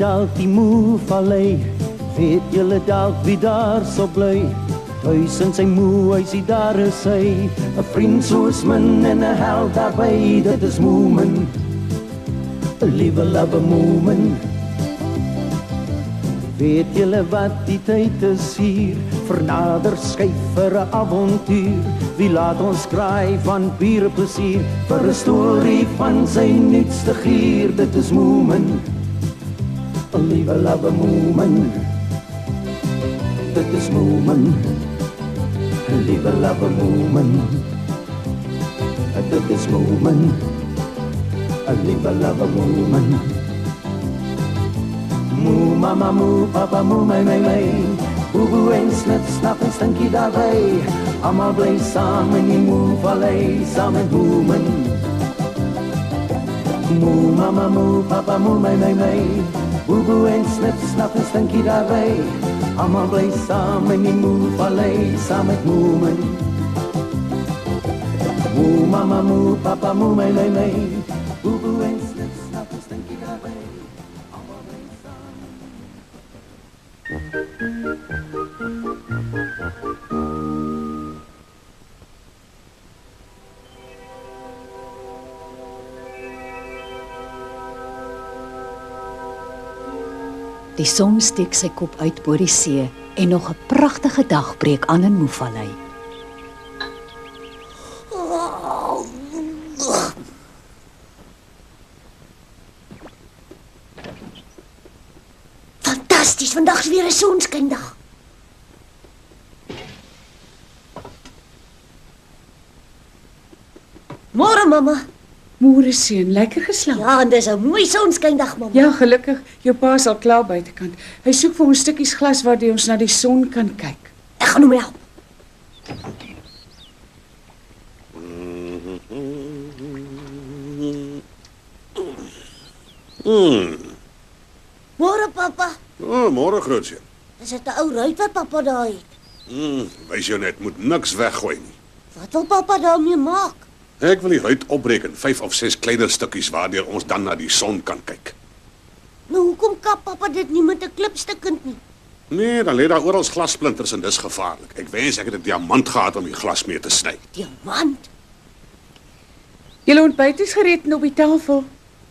dalk die moe vallei, weet julle dalk wie daar so bly? Thuis in sy moe huisie daar is hy, 'n vriend soos min en 'n held daarby, dit is Moomin, 'n liewe love Moomin. Weet julle wat die tyd is hier, vernader skyf vir 'n avontuur, wie laat ons kraai van pure plesier, vir 'n storie van sy nuutste gier, dit is Moomin, 'n liewe love Moomin, dit is Moomin, 'n liewe love Moomin, dit is Moomin, 'n liewe love Moomin. Moo, mama, moo, papa, moo, my, boe, boe en snit, snap en stinkie daarbij, allemaal bly saam in die moe vallei, saam met Moomin. Moo, mama, moo, papa, moo, my, boe, boe en snit, snap en stinkie daarbij, allemaal bly saam in die moe vallei, saam met Moomin. Moo, mama, moo, papa, moo, my, boe, boe en snit, snap en stinkie daarbij. Die son steek sy kop uit bo die see en nog 'n pragtige dag breek aan in Moevallei. Fantasties, vandag is weer 'n sonskyndag. Môre, mamma. Môre seun, lekker geslaap. Ja, en dis 'n mooi sonskyndag, mamma. Ja, gelukkig. Jou pa is al klaar buitekant. Hy soek vir ons stukkies glas waardeur ons na die son kan kyk. Ek gaan hom help. Môre, papa. Oh, môre grootseun. Dis 'n ou ruit wat papa daar het. Wys jou net, moet niks weggooi nie. Wat wil papa daarmee maak? Ek wil die ruit opbreek in 5 of 6 kleiner stukkies waardeur ons dan na die son kan kyk. Nou, hoekom kap papa dit nie met 'n klipstukkend nie? Nee, dan lê daar oral glassplinters en dis gevaarlik. Ek wens ek het 'n diamant gehad om die glas mee te sny. Diamant? Julle ontbyt is gereed en op die tafel.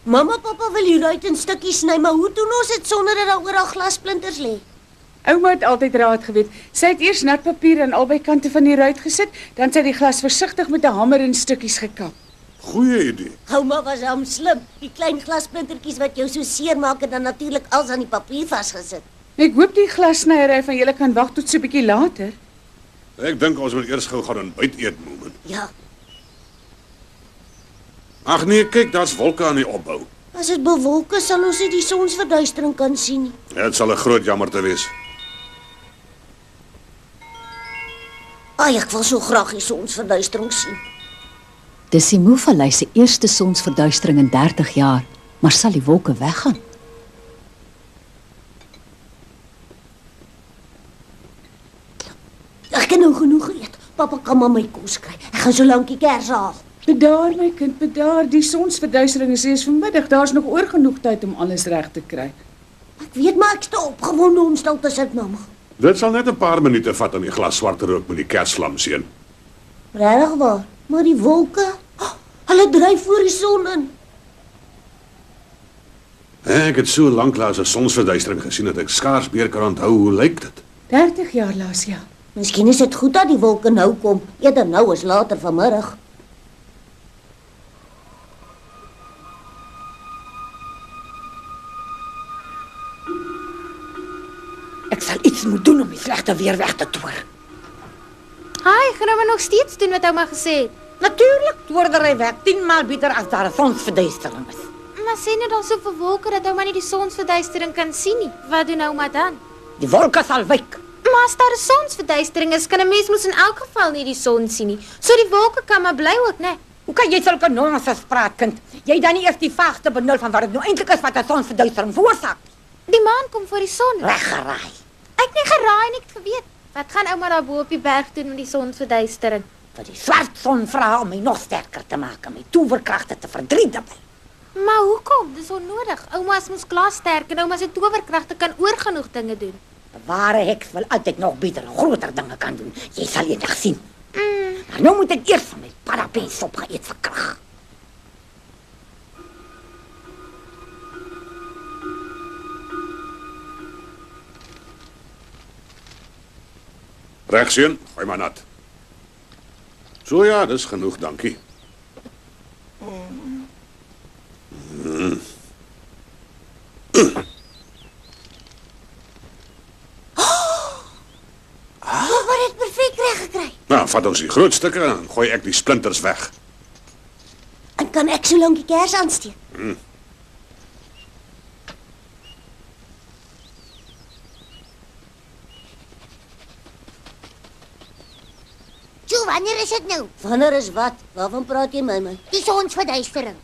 Mamma, papa wil die ruit in stukkies sny, maar hoe doen ons dit sonder dat daar oral glasplinters lê? Ouma het altyd raad geweet. Sy het eers nat papier aan albei kante van die ruit gesit, dan sy die glas versigtig met 'n hamer in stukkies gekap. Goeie idee. Ouma was slim. Die klein glasplintertjies wat jou so seer maak en dan natuurlik als aan die papier vasgesit. Ek hoop die glassnyery van julle kan wag tot so 'n bietjie later. Ek dink ons moet eers gou gaan ontbyt eet, Moomin. Ja. Ag nee, kyk, daar's wolke aan die opbou. As dit bewolk is, sal ons nie die sonsverduistering kan sien nie. Dit sal 'n groot jammer te wees. Ai, ek wil so graag die sonsverduistering sien. Dis die Moevallei se eerste sonsverduistering in 30 jaar, maar sal die wolke weggaan? Ek het nou genoeg geëet. Papa kan maar my kos kry. Ek gaan so lank die kersse haal. Bedaar my kind, bedaar. Die sonsverduistering is eers vanmiddag. Daar's nog oor genoeg tyd om alles reg te kry. Ek weet maar ek's te opgewonde om stil te sit, mamma. Dit sal net 'n paar minute vat om die glas swart te rook met die kersvlam seun. Regtig waar? Maar die wolke, hulle dryf voor die son in. Ek het so lanklaas 'n sonsverduistering gesien dat ek skaars meer kan onthou hoe lyk dit. 30 jaar laas, ja. Miskien is dit goed dat die wolke nou kom, eerder nou as later vanmiddag. Ek sal iets moet doen om die slegte weer weg te toer. Hy gaan nou maar nog steeds doen wat ouma gesê het. Natuurlik, toerdery werk 10 maal beter as daar 'n sonsverduistering is. Maar sien nou dan soveel wolke dat ouma nie die sonsverduistering kan sien nie. Wat doen ouma dan? Die wolke sal wyk. Maar as daar 'n sonsverduistering is, kan 'n mens mos in elk geval nie die son sien nie. So die wolke kan maar bly ook, né? Hoe kan jy sulke nonsens praat, kind? Jy dan nie eers die vaagste benul van wat dit nou eintlik is wat 'n sonsverduistering veroorsaak. Die maan kom voor die son. Reggeraai. Ek het nie geraai nie, ek het geweet. Wat gaan ouma daar bo op die berg doen met die sonsverduistering? Vir die swart son vra om my nog sterker te maak en my towerkragte te verdriedubbel. Maar hoekom? Dis onnodig. Ouma's mos glassterk en ouma se towerkragte kan oor genoeg dinge doen. 'n Ware heks wil altyd nog beter en groter dinge kan doen. Jy sal eendag sien. Maar nou moet ek eers van my parapens opgeëet vir krag. Regseun, gooi maar nat. So ja, dis genoeg, dankie. Wat het perfek reg gekry. Nou, vat ons die groot stukke en gooi ek die splinters weg. En kan ek so lank die kers aansteek? Toe, wanneer is dit nou? Wanneer is wat? Waarvan praat jy my? Die sonsverduistering.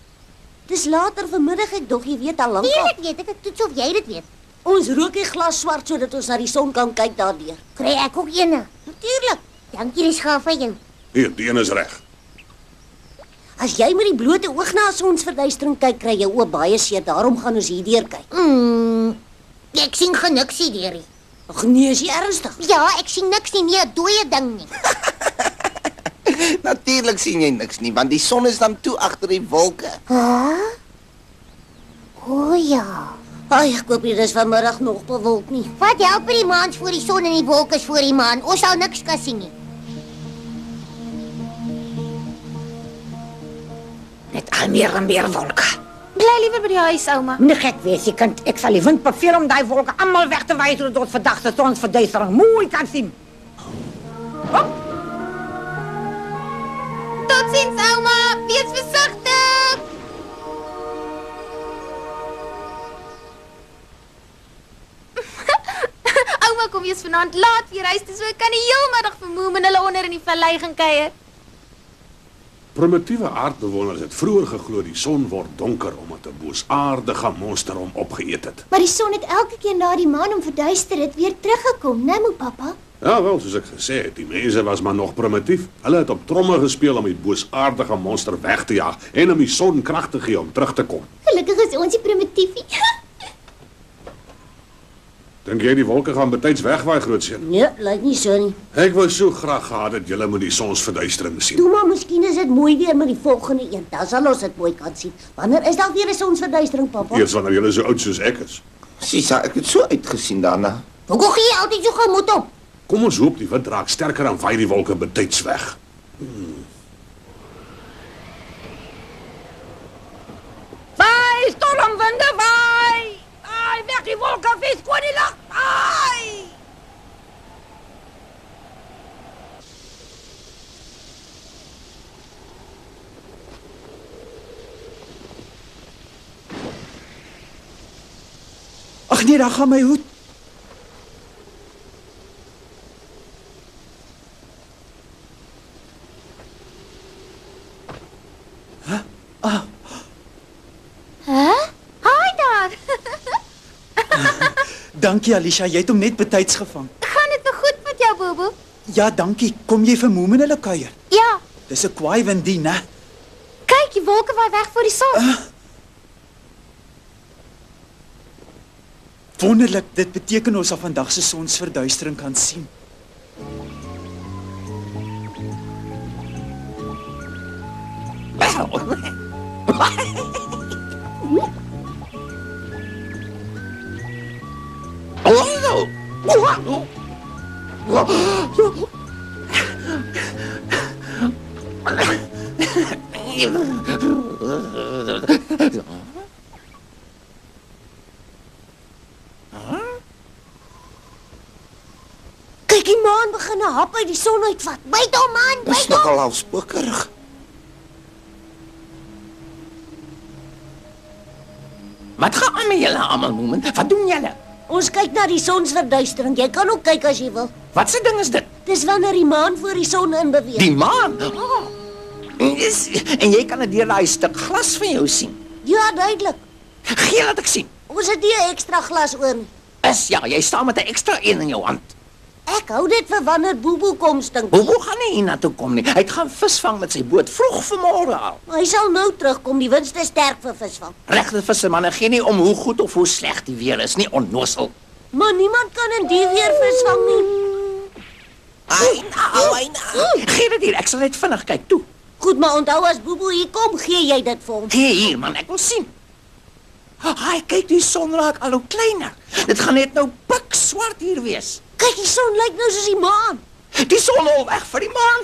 Dis later vanmiddag, ek dog jy weet al lank al. Eerlik weet ek toets of jy dit weet. Ons rook die glas swart sodat ons na die son kan kyk daardeur. Kry ek ook eene? Natuurlik. Dankie, dis gaaf van jou. Hier, die een is reg. As jy met die blote oog na 'n sonsverduistering kyk, kry jy oë baie seer. Daarom gaan ons hierdeur kyk. Ek sien geniksie deurie. Ag nee, is jy ernstig? Ja, ek sien niks nie, 'n dooie ding nie. Natuurlik sien jy niks nie, want die son is dan toe agter die wolke. O ja. Ai, ek hoop nie dis vanmiddag nog bewolk nie. Wat help die maan voor die son en die wolke is voor die maan? Ons sal niks kan sien nie. Net al meer en meer wolke. Bly liewer by die huis, ouma. Moenie gek wees, jy kind. Ek sal die wind beveel om daai wolke almal weg te waai sodat ons vandag se sonsverduistering mooi kan sien. Totsiens, ouma. Wees versigtig. Ouma kom eers vanaand laat weer huis toe, so ek kan die heel middag vermoem en hulle onder in die vallei gaan kuier. Primitiewe aardbewoners het vroeër geglo die son word donker omdat 'n boosaardige monster hom opgeëet het. Maar die son het elke keer na die maan om verduister het weer teruggekom, né, mo pappa? Ja, wel, soos ek gesê het, die mense was maar nog primitief. Hulle het op tromme gespeel om die boosaardige monster weg te jaag en om die son krag te gee om terug te kom. Gelukkig is ons nie primitief nie. Dink jy die wolke gaan betyds wegwaai, grootseun? Nee, lyk nie so nie. Ek wou so graag gehad het julle moet die sonsverduistering sien. Toe maar miskien is dit mooi weer met die volgende een. Dan sal ons dit mooi kan sien. Wanneer is daar weer 'n sonsverduistering, pappa? Eers wanneer julle so oud soos ek is. Sisa, ek het so uitgesien daarna. Hoekom gee jy altyd so gemoed op? Kom ons hoop die wind raak sterker en waai die wolke betyds weg. Waai, stormwinde, waai! Ai, weg die wolke, vis, skoon die lug! Ai! Ag nee, daar gaan my hoed. Haai daar. Dankie Alicia, jy het hom net betyds gevang. Gaan dit nog goed met jou, Bobo? Ja, dankie. Kom jy vir Moem en hulle kuier? Ja. Dis 'n kwaai wind die, né? Kyk, die wolke waai weg voor die son. Wonderlik, dit beteken ons sal vandag se sonsverduistering kan sien. Kyk, die maan begin 'n hap uit die son uitvat. Byt hom man, Dis byt hom. nogal half spokerig. Wat gaan aan met julle almal, Moemen? Wat doen julle? Ons kyk na die sonsverduistering. Jy kan ook kyk as jy wil. Wat se ding is dit? Dis wanneer die maan voor die son in beweeg. Die maan. En jy kan dit deur daai stuk glas van jou sien. Ja, duidelik. Gee laat ek sien. Ons het nie 'n ekstra glas oor nie. Ja, jy staan met 'n ekstra een in jou hand. Ek hou dit vir wanneer Bobo kom, Stinkie. Bobo gaan nie hiernatoe kom nie. Hy het gaan visvang met sy boot vroeg vanmôre al. Hy sal nou terugkom, die wind is sterk vir visvang. Regte vissermanne gee nie om hoe goed of hoe sleg die weer is nie, onnosel. Maar niemand kan in die weer visvang nie. Ai nou. Gee dit hier, ek sal net vinnig kyk toe. Goed, maar onthou as Bobo hier kom, gee jy dit vir hom. Gee hier man, ek wil sien. Ai, kyk die son raak al hoe kleiner. Dit gaan net nou pikswart hier wees. Kyk, die son lyk nou soos die maan. Die son hol weg vir die maan.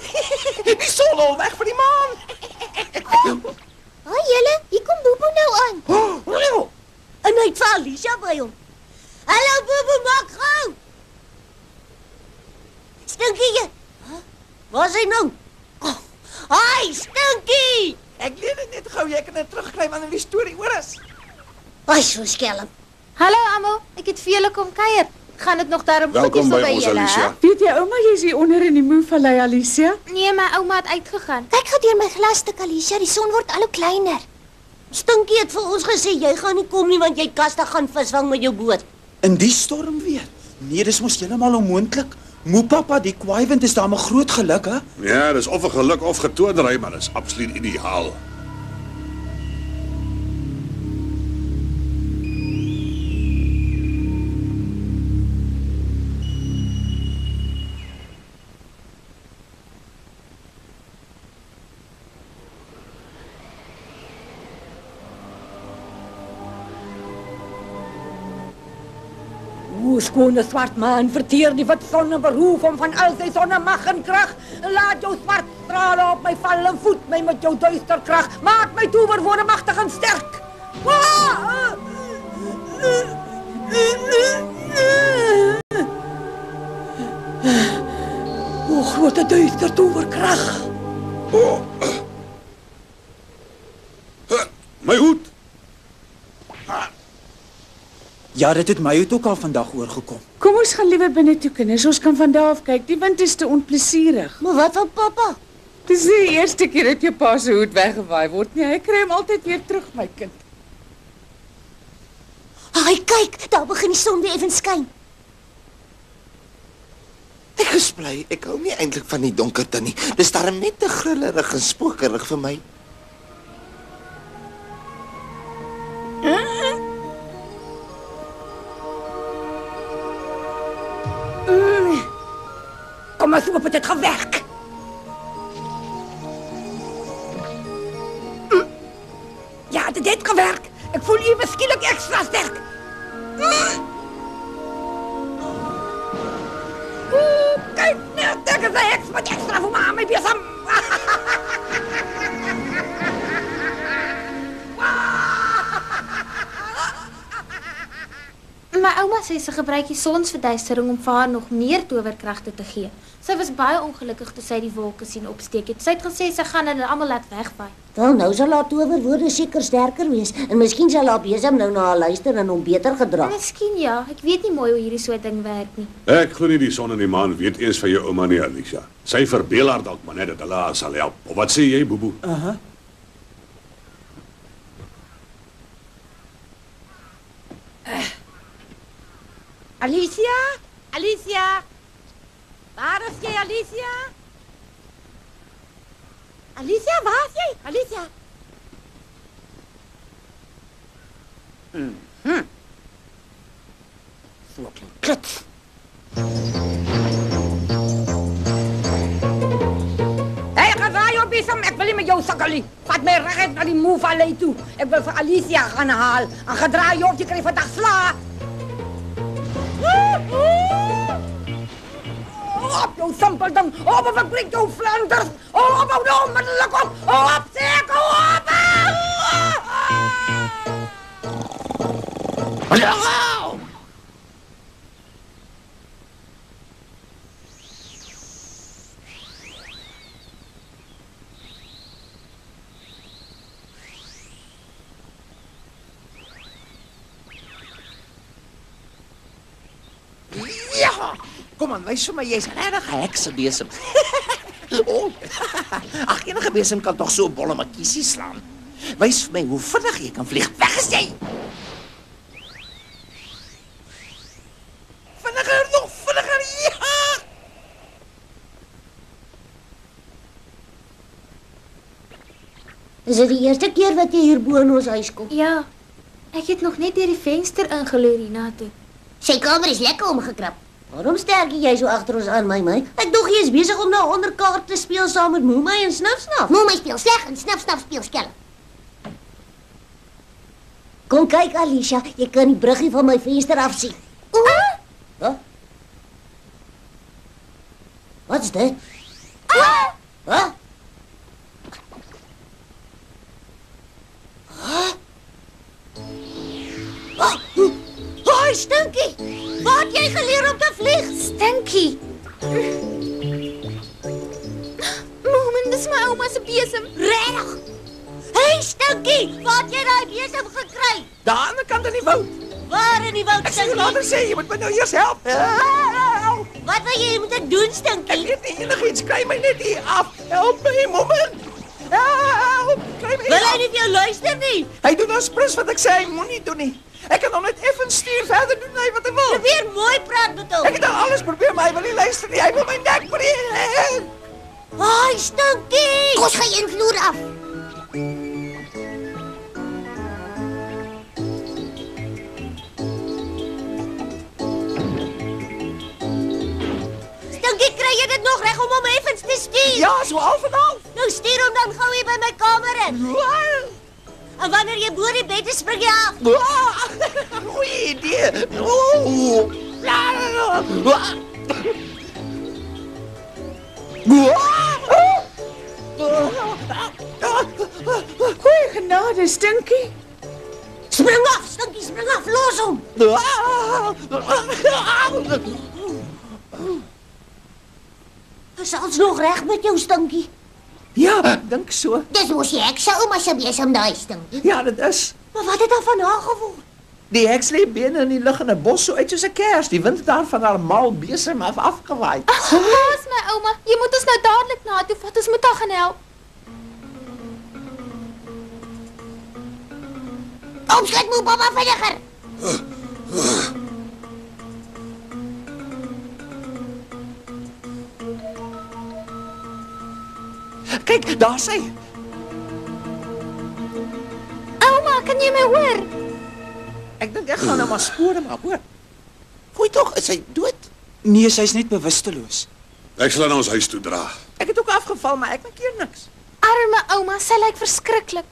Die son hol weg vir die maan. Haai julle, hier kom Bobo nou aan. En hy het vir Alicia by hom. Hallo Bobo, maak gou. Stinkie. Waar is hy nou? Haai, Stinkie. Ek leer dit net gou, jy kan dit terugkry wanneer die storie oor is. Ai, so skelm. Hallo almal, ek het vir julle kom kuier. Gaan dit nog daarom Welkom goedjies by ons, julle? Alicia. Weet jy, ouma, jy's hier onder in die Moevallei, Alicia? Nee, my ouma het uitgegaan. Kyk gou deur my glasstuk, Alicia, die son word al hoe kleiner. Stinkie het vir ons gesê jy gaan nie kom nie want jy kastig gaan visvang met jou boot. In die storm weer? Nee, dis mos heeltemal onmoontlik. Moepappa, die kwaaiwind is daar 'n groot geluk, hè? Ja, dis of 'n geluk of getoondery, maar dis absoluut ideaal. O, skone swart man, verteer die wit son en beroof hom van al sy sonnemag en krag. Laat jou swart strale op my val en voed my met jou duister krag. Maak my towerwoorde magtig en sterk. O, grote duister towerkrag. My hoed. Ja, dit het my ook al vandag oorgekom. Kom ons gaan liewer binne toe, kinders. Ons kan van daar af kyk. Die wind is te onplesierig. Maar wat van pappa? Dis nie die eerste keer dat jou pa se hoed weggewaai word nie. Hy kry hom altyd weer terug, my kind. Ai, kyk, daar begin die son weer effens skyn. Ek is bly, ek hou nie eintlik van die donkerte nie. Dis darem net te grillerig en spookerig vir my. Kom maar, op, het het gewerkt. Ja, het heeft gewerkt. Ik voel je misschien extra sterk. Kijk, nou, tegen de heks met extra voor me aan mijn biesam. My ouma sê sy gebruik die sonsverduistering om vir haar nog meer towerkragte te gee. Sy was baie ongelukkig toe sy die wolke sien opsteek het. Sy het gesê sy gaan hulle almal laat wegvaai. Wel, nou sal haar towerwoorde seker sterker wees en miskien sal haar besem nou na haar luister en hom beter gedra. Miskien ja, ek weet nie mooi hoe hierdie soort ding werk nie. Ek glo nie die son en die maan weet eens van jou ouma nie, Alicia. Sy verbeel haar dalk maar net dat hulle haar sal help. Of wat sê jy, Bobo? Alicia? Alicia? Waar is jy, Alicia? Alicia, waar is jy? Alicia? So klits. Hey, gedraai jou besem, ek wil nie met jou sukkel nie. Vat my reguit na die Moevallei toe. Ek wil vir Alicia gaan haal. En gedraai jou of jy kry vandag sla. Op jou simpel ding. Op of ek breek jou Flanders. Op nou onmiddellik op. Op, seker op. Ja! Kom aan, wys vir my, jy's regtig 'n heksebesem. Oh. Ag, enige besem kan tog so 'n bolle makiesie slaan. Wys vir my hoe vinnig jy kan vlieg. Weg is jy! Vinniger, nog vinniger, ja! Is dit die eerste keer wat jy hier bo in ons huis kom? Ja. Ek het nog net deur die venster ingeloer hiernatoe. Sy kamer is lekker omgekrap. Waarom sterk jy so agter ons aan, my? Ek dog jy is besig om nou onderkaart te speel saam met Moemai en Snaf. Moemai speel sleg en Snaf speel skelm. Kom kyk, Alicia, jy kan die bruggie van my venster af sien. Huh? Wat is dit? Huh? Hoi, Stinky! Waar het jy geleer om te vlieg? Stinky! Moment, dis my ouma se besem. Regtig? Hey, Stinky! Waar het jy daai besem gekry? Daar aan die kant in die woud. Waar in die woud, Ek sê Stinky? later sê, jy moet my nou eers help. Wat wil jy moet ek doen, Stinky? Ek weet nie enigiets, kry my net hier af. Help my, Moment. Help, kry my Wil hy af. nie vir jou luister nie? Hy doen ons prins wat ek sê, hy moenie doen nie. Ek kan hom net effens stuur, verder doen hy wat hy wil. Probeer mooi praat met hom. Ek het al alles probeer, maar hy wil nie luister nie. Hy wil my nek breek. Hoi, Stinky! Kos gaan een vloer af. Stinky, kry jy dit nog reg om hom effens te stuur? Ja, so half en half. Nou stuur hom dan gou hier by my kamer in. En wanneer jy bo die bed is, spring jy af. Goeie idee. Oh. Goeie genade, Stinky. Spring af, Stinky, spring af, los hom. Is alles nog reg met jou, Stinky? Ja, dink so. Dis mos die hekse ouma se besem daai Stinky. Ja, dit is. Maar wat het daar van haar geword? Die heks lê binne in die lug in 'n bos so uit soos 'n kers. Die wind het daar van haar mal besem afgewaai. Los my ouma, jy moet ons nou dadelik na toe vat. Ons moet haar gaan help. Omskud moet papa vinniger. Kyk, daar sy. Ouma, kan jy my hoor? Ek dink ek gaan nou maar spore maak, hoor. Foei tog, is hy dood? Nee, sy's net bewusteloos. Ek sal na ons huis toe dra. Ek het ook afgeval, maar ek maak hier niks. Arme ouma, sy lyk verskriklik.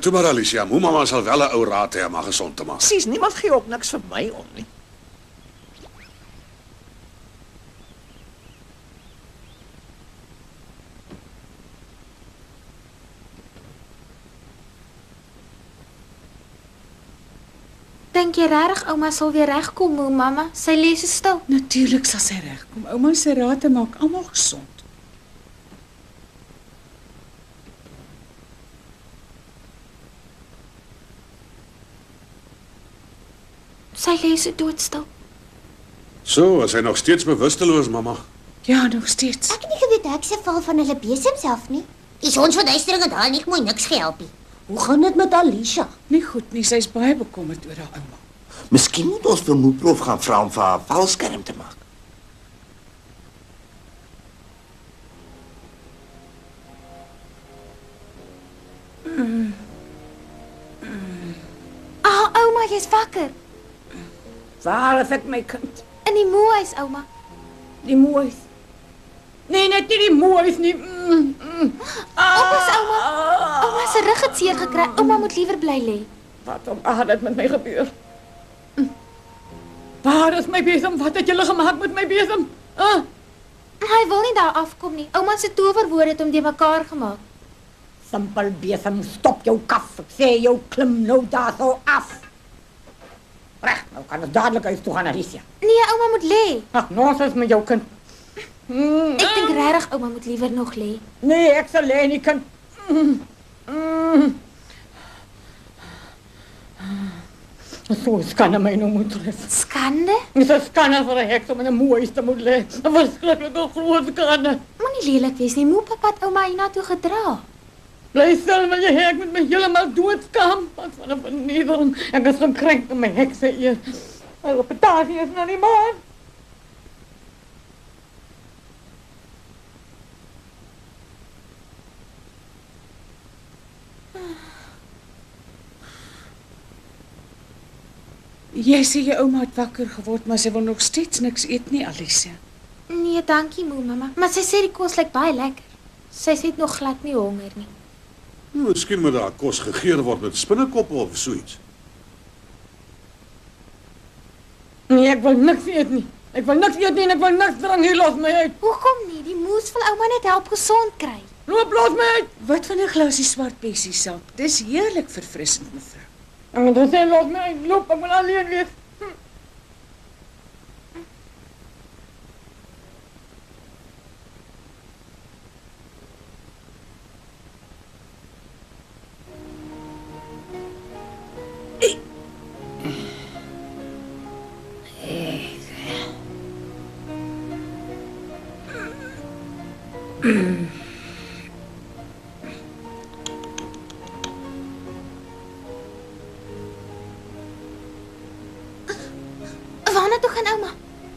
Toe maar Alicia, Moemama sal wel 'n ou raad hê om haar gesond te maak. Presies, niemand gee ook niks vir my om nie. Dink jy regtig ouma sal weer regkom, mamma? Sy lê so stil. Natuurlik sal sy regkom. Ouma se raad maak almal gesond. Sy lê so doodstil. So, is hy nog steeds bewusteloos, mamma? Ja, nog steeds. Ek het nie geweet hekse val van hulle besems af nie. Die sonsverduistering het haar nie mooi niks gehelp nie. Hoe gaan dit met Alicia? Nie goed nie, sy's baie bekommerd oor haar ouma. Miskien moet ons vir Moeprof gaan vra om vir haar valskerm te maak. Ouma, jy's wakker. Waar is ek my kind? In die moehuis, ouma. Die moois. Nee, net nie die moois nie. Oppas, ouma. Ouma se rug het seer gekry. Ouma moet liewer bly lê. Wat om het met my gebeur? Waar is my besem? Wat het julle gemaak met my besem? Hy wil nie daar afkom nie. Ouma se towerwoord het hom de mekaar gemaak. Simpel besem, stop jou kaf. Ek sê jou klim nou daar so af. Reg, nou kan ons dadelik huis toe gaan, Alicia. Nee, ouma moet lê. Ag, nonsens met jou kind. Ek dink regtig ouma moet liewer nog lê. Nee, ek sal lê nie, kind. So skande my nou moet tref. Skande? Dis 'n skande vir 'n heks om in 'n mooi huis te moet lê. 'n Verskriklike groot skande. Moenie lelik wees nie. Moepapa het ouma hiernatoe gedra. Bly stil, wil jy hê ek moet my heeltemal doodskaam? Wat van 'n vernedering. Ek is gekrenk in my hekse eer. My reputasie is nou nie meer. Jy sê jou ouma het wakker geword, maar sy wil nog steeds niks eet nie, Alicia. Nee, dankie moe mamma, maar sy sê die kos lyk baie lekker. Sy sê nog glad nie honger nie. Miskien moet daar kos gegeur word met spinnekoppe of so iets. Nee, ek wil niks eet nie. Ek wil niks eet nie en ek wil niks drink hier, los my uit. Hoekom nie? Die moes wil ouma net help gesond kry. Loop, los my uit. Wat van 'n glasie swart bessiesap? Dis heerlik verfrissend, mevrou. Ek moet sê, los my uit. Loop, ek wil alleen wees. Waarna toe gaan ouma?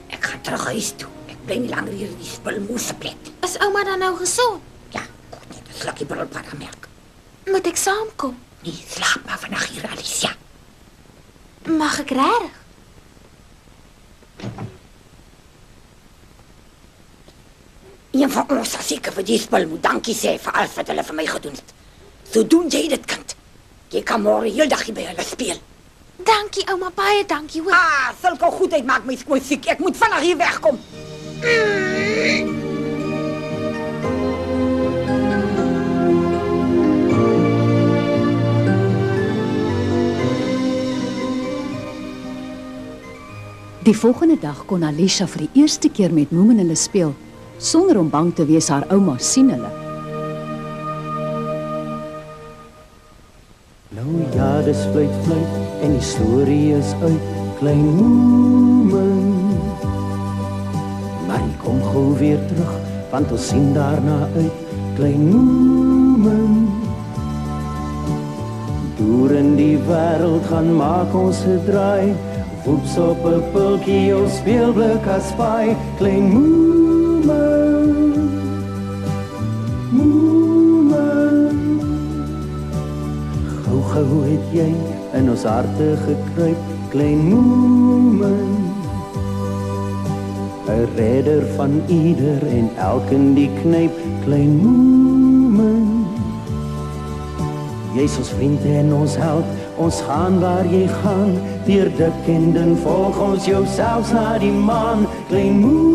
Ek gaan terug huis toe. Ek bly nie langer hier in die spulmoese plek. Is ouma dan nou gesond? Ja, goed net 'n slukkie brulparamelk. Moet ek saamkom? Nee, slaap maar vandag hier, Alicia. Mag ek regtig? Een van ons sal seker vir die spul moet dankie sê vir alles wat hulle vir my gedoen het. So doen jy dit, kind. Jy kan môre heeldag hier by hulle speel. Dankie ouma, baie dankie hoor. Ah, sulke goedheid maak my skoon siek. Ek moet vinnig hier wegkom. Die volgende dag kon Alicia vir die eerste keer met Moem en hulle speel, sonder om bang te wees haar ouma sien hulle. Nou ja, dis fluit en die storie is uit, klein Moemen. Maar jy kom gou weer terug, want ons sien daarna uit, klein Moemen. Deur in die wêreld gaan maak ons 'n draai, voeps op 'n pultjie of speelblik as paai, klein Moemen. Moemen. Gou het jy in ons harte gekruip, klein Moemen. 'n redder van ieder en elkeen die knyp, klein Moemen. Jy's ons vriend en ons held, ons gaan waar jy gaan, deur dik en dun volg ons jou selfs na die maan, klein Moemen.